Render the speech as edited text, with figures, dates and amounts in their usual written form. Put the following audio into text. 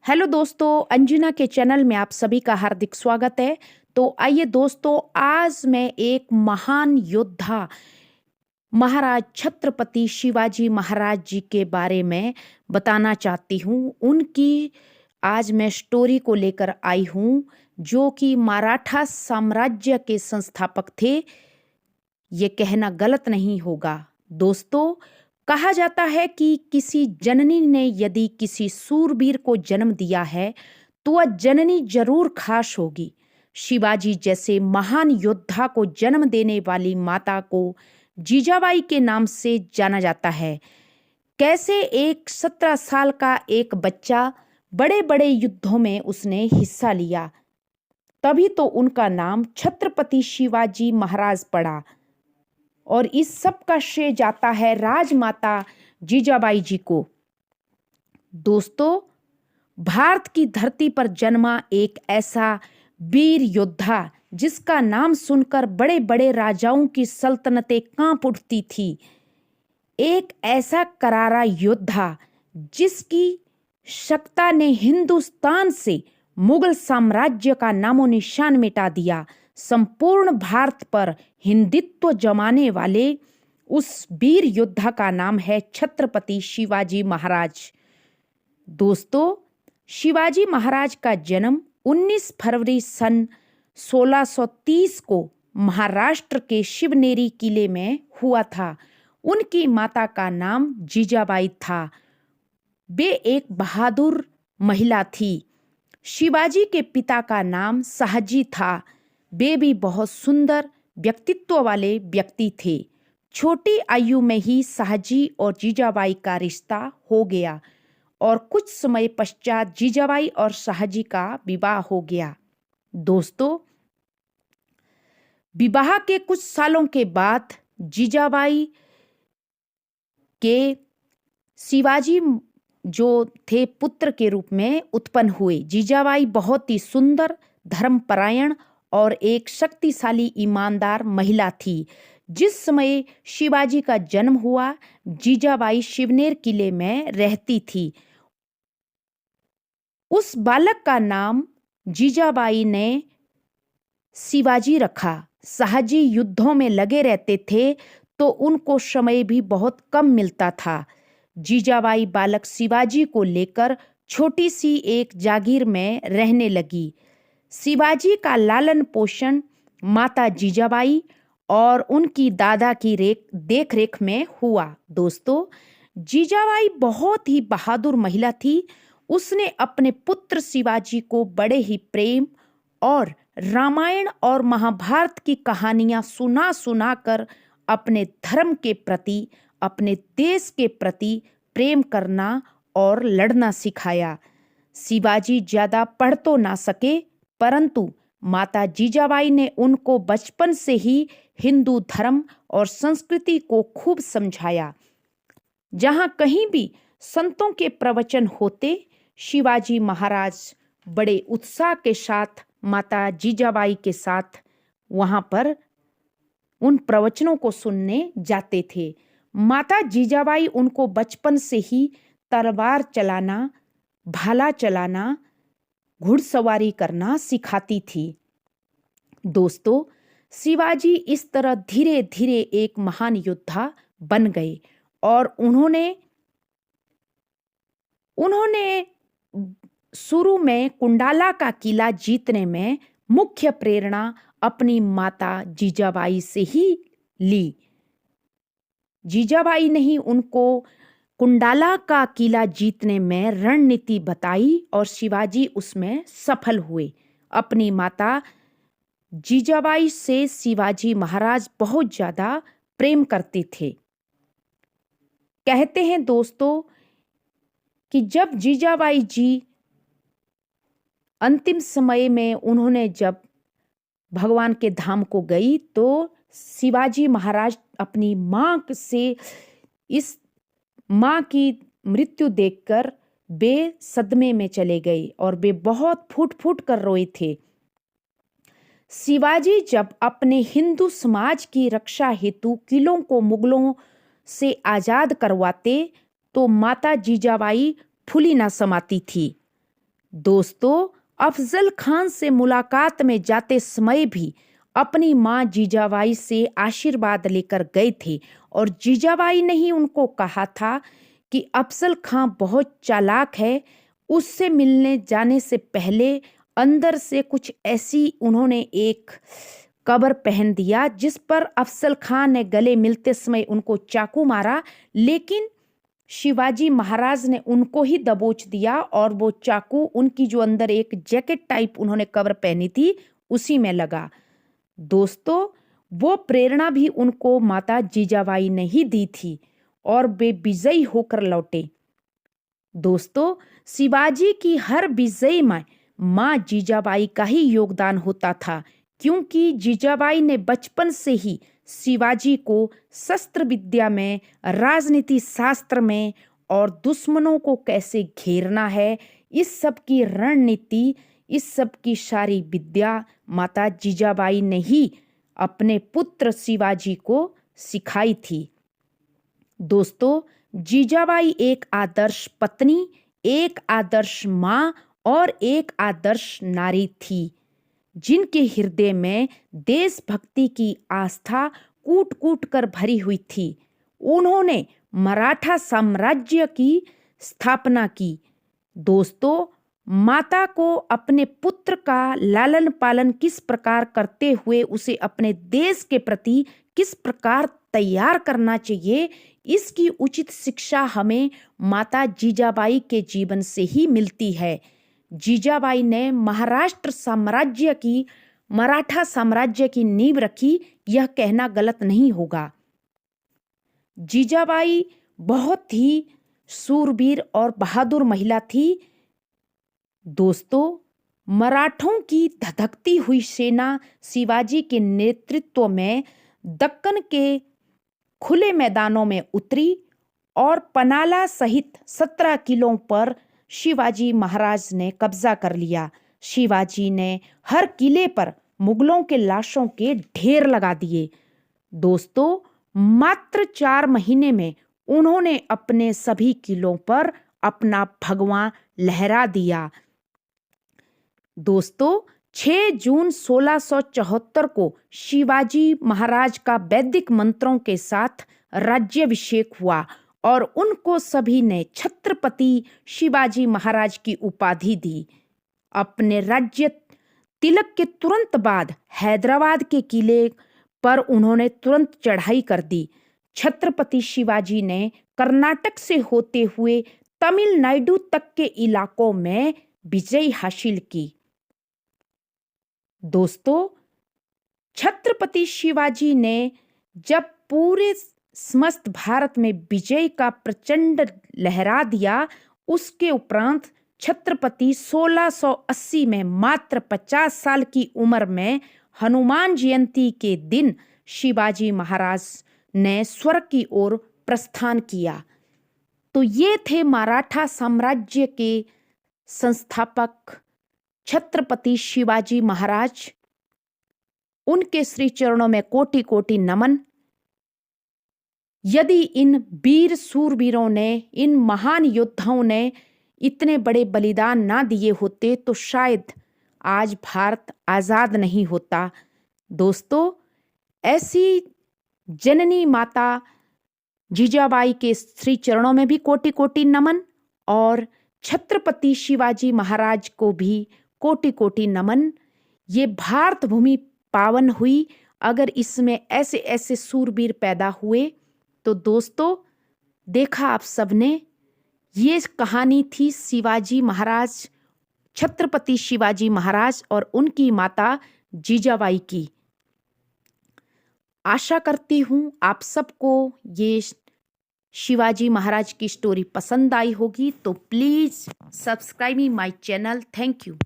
Hello दोस्तों, अंजुना के channel में आप सभी का हार्दिक स्वागत है। तो आइए दोस्तों, आज मैं एक महान योद्धा महाराज छत्रपति शिवाजी महाराज जी के बारे में बताना चाहती हूँ। उनकी आज मैं स्टोरी को लेकर आई हूँ, जो कि मराठा साम्राज्य के संस्थापक थे। ये कहना गलत नहीं होगा दोस्तों। कहा जाता है कि किसी जननी ने यदि किसी सूरवीर को जन्म दिया है तो वह जननी जरूर खास होगी। शिवाजी जैसे महान योद्धा को जन्म देने वाली माता को जीजाबाई के नाम से जाना जाता है। कैसे एक 17 साल का एक बच्चा बड़े बड़े युद्धों में उसने हिस्सा लिया, तभी तो उनका नाम छत्रपति शिवाजी महाराज पड़ा। और इस सब का श्रेय जाता है राजमाता जीजाबाई जी को। दोस्तों, भारत की धरती पर जन्मा एक ऐसा वीर योद्धा जिसका नाम सुनकर बड़े बड़े राजाओं की सल्तनतें कांप उठती थी। एक ऐसा करारा योद्धा जिसकी सत्ता ने हिंदुस्तान से मुगल साम्राज्य का नामो निशान मिटा दिया। संपूर्ण भारत पर हिंदुत्व जमाने वाले उस वीर योद्धा का नाम है छत्रपति शिवाजी महाराज। दोस्तों, शिवाजी महाराज का जन्म 19 फरवरी सन 1630 को महाराष्ट्र के शिवनेरी किले में हुआ था। उनकी माता का नाम जीजाबाई था। वे एक बहादुर महिला थी। शिवाजी के पिता का नाम शाहजी था। वे भी बहुत सुंदर व्यक्तित्व वाले व्यक्ति थे। छोटी आयु में ही शाहजी और जीजाबाई का रिश्ता हो गया और कुछ समय पश्चात जीजाबाई और शाहजी का विवाह हो गया। दोस्तों, विवाह के कुछ सालों के बाद जीजाबाई के शिवाजी जो थे पुत्र के रूप में उत्पन्न हुए। जीजाबाई बहुत ही सुंदर, धर्मपरायण और एक शक्तिशाली ईमानदार महिला थी। जिस समय शिवाजी का जन्म हुआ, जीजाबाई शिवनेर किले में रहती थी। उस बालक का नाम जीजाबाई ने शिवाजी रखा। शाहजी युद्धों में लगे रहते थे तो उनको समय भी बहुत कम मिलता था। जीजाबाई बालक शिवाजी को लेकर छोटी सी एक जागीर में रहने लगी। शिवाजी का लालन पोषण माता जीजाबाई और उनकी दादा की देख रेख में हुआ। दोस्तों, जीजाबाई बहुत ही बहादुर महिला थी। उसने अपने पुत्र शिवाजी को बड़े ही प्रेम और रामायण और महाभारत की कहानियां सुना सुना कर अपने धर्म के प्रति, अपने देश के प्रति प्रेम करना और लड़ना सिखाया। शिवाजी ज्यादा पढ़ तो ना सके, परंतु माता जीजाबाई ने उनको बचपन से ही हिंदू धर्म और संस्कृति को खूब समझाया। जहां कहीं भी संतों के प्रवचन होते, शिवाजी महाराज बड़े उत्साह के साथ माता जीजाबाई के साथ वहां पर उन प्रवचनों को सुनने जाते थे। माता जीजाबाई उनको बचपन से ही तलवार चलाना, भाला चलाना, घुड़सवारी करना सिखाती थी। दोस्तों, शिवाजी इस तरह धीरे धीरे एक महान योद्धा बन गए और उन्होंने शुरू में कुंडाला का किला जीतने में मुख्य प्रेरणा अपनी माता जीजाबाई से ही ली। जीजाबाई ने ही उनको कुंडाला का किला जीतने में रणनीति बताई और शिवाजी उसमें सफल हुए। अपनी माता जीजाबाई से शिवाजी महाराज बहुत ज्यादा प्रेम करते थे। कहते हैं दोस्तों कि जब जीजाबाई जी अंतिम समय में उन्होंने जब भगवान के धाम को गई तो शिवाजी महाराज अपनी माँ से इस माँ की मृत्यु देखकर वे सदमे में चले गए और वे बहुत फूट फूट कर रोए थे। शिवाजी जब अपने हिंदू समाज की रक्षा हेतु किलों को मुगलों से आजाद करवाते तो माता जीजाबाई फूली ना समाती थी। दोस्तों, अफजल खान से मुलाकात में जाते समय भी अपनी माँ जीजाबाई से आशीर्वाद लेकर गए थे और जीजाबाई ने ही उनको कहा था कि अफजल खान बहुत चालाक है, उससे मिलने जाने से पहले अंदर से कुछ ऐसी उन्होंने एक कबर पहन दिया जिस पर अफजल खान ने गले मिलते समय उनको चाकू मारा, लेकिन शिवाजी महाराज ने उनको ही दबोच दिया और वो चाकू उनकी जो अंदर एक जैकेट टाइप उन्होंने कवर पहनी थी उसी में लगा। दोस्तों, वो प्रेरणा भी उनको माता जीजाबाई ने ही दी थी और वे विजयी होकर लौटे। दोस्तों, शिवाजी की हर विजय में माँ जीजाबाई का ही योगदान होता था, क्योंकि जीजाबाई ने बचपन से ही शिवाजी को शस्त्र विद्या में, राजनीति शास्त्र में और दुश्मनों को कैसे घेरना है, इस सब की रणनीति, इस सब की सारी विद्या माता जीजाबाई ने ही अपने पुत्र शिवाजी को सिखाई थी। दोस्तों, जीजाबाई एक आदर्श पत्नी, एक आदर्श माँ और एक आदर्श नारी थी, जिनके हृदय में देशभक्ति की आस्था कूट कूट कर भरी हुई थी। उन्होंने मराठा साम्राज्य की स्थापना की। दोस्तों, माता को अपने पुत्र का लालन पालन किस प्रकार करते हुए उसे अपने देश के प्रति किस प्रकार तैयार करना चाहिए, इसकी उचित शिक्षा हमें माता जीजाबाई के जीवन से ही मिलती है। जीजाबाई ने मराठा साम्राज्य की नींव रखी, यह कहना गलत नहीं होगा। जीजाबाई बहुत ही सूरवीर और बहादुर महिला थी। दोस्तों, मराठों की धधकती हुई सेना शिवाजी के नेतृत्व में दक्कन के खुले मैदानों में उतरी और पनाला सहित 17 किलों पर शिवाजी महाराज ने कब्जा कर लिया। शिवाजी ने हर किले पर मुगलों के लाशों के ढेर लगा दिए। दोस्तों, मात्र 4 महीने में उन्होंने अपने सभी किलों पर अपना भगवा लहरा दिया। दोस्तों, 6 जून 1674 को शिवाजी महाराज का वैदिक मंत्रों के साथ राज्याभिषेक हुआ और उनको सभी ने छत्रपति शिवाजी महाराज की उपाधि दी। अपने राज्य तिलक के तुरंत बाद हैदराबाद के किले पर उन्होंने तुरंत चढ़ाई कर दी। छत्रपति शिवाजी ने कर्नाटक से होते हुए तमिलनाडु तक के इलाकों में विजय हासिल की। दोस्तों, छत्रपति शिवाजी ने जब पूरे समस्त भारत में विजय का प्रचंड लहरा दिया, उसके उपरांत छत्रपति 1680 में मात्र 50 साल की उम्र में हनुमान जयंती के दिन शिवाजी महाराज ने स्वर्ग की ओर प्रस्थान किया। तो ये थे मराठा साम्राज्य के संस्थापक छत्रपति शिवाजी महाराज। उनके श्री चरणों में कोटि कोटि नमन। यदि इन वीर सूरवीरों ने, इन महान योद्धाओं ने इतने बड़े बलिदान ना दिए होते तो शायद आज भारत आजाद नहीं होता। दोस्तों, ऐसी जननी माता जीजाबाई के श्री चरणों में भी कोटि कोटि नमन और छत्रपति शिवाजी महाराज को भी कोटि कोटि नमन। ये भारत भूमि पावन हुई अगर इसमें ऐसे ऐसे सूरवीर पैदा हुए। तो दोस्तों, देखा आप सबने, ये कहानी थी शिवाजी महाराज, छत्रपति शिवाजी महाराज और उनकी माता जीजाबाई की। आशा करती हूँ आप सबको ये शिवाजी महाराज की स्टोरी पसंद आई होगी। तो please subscribe my channel. Thank you.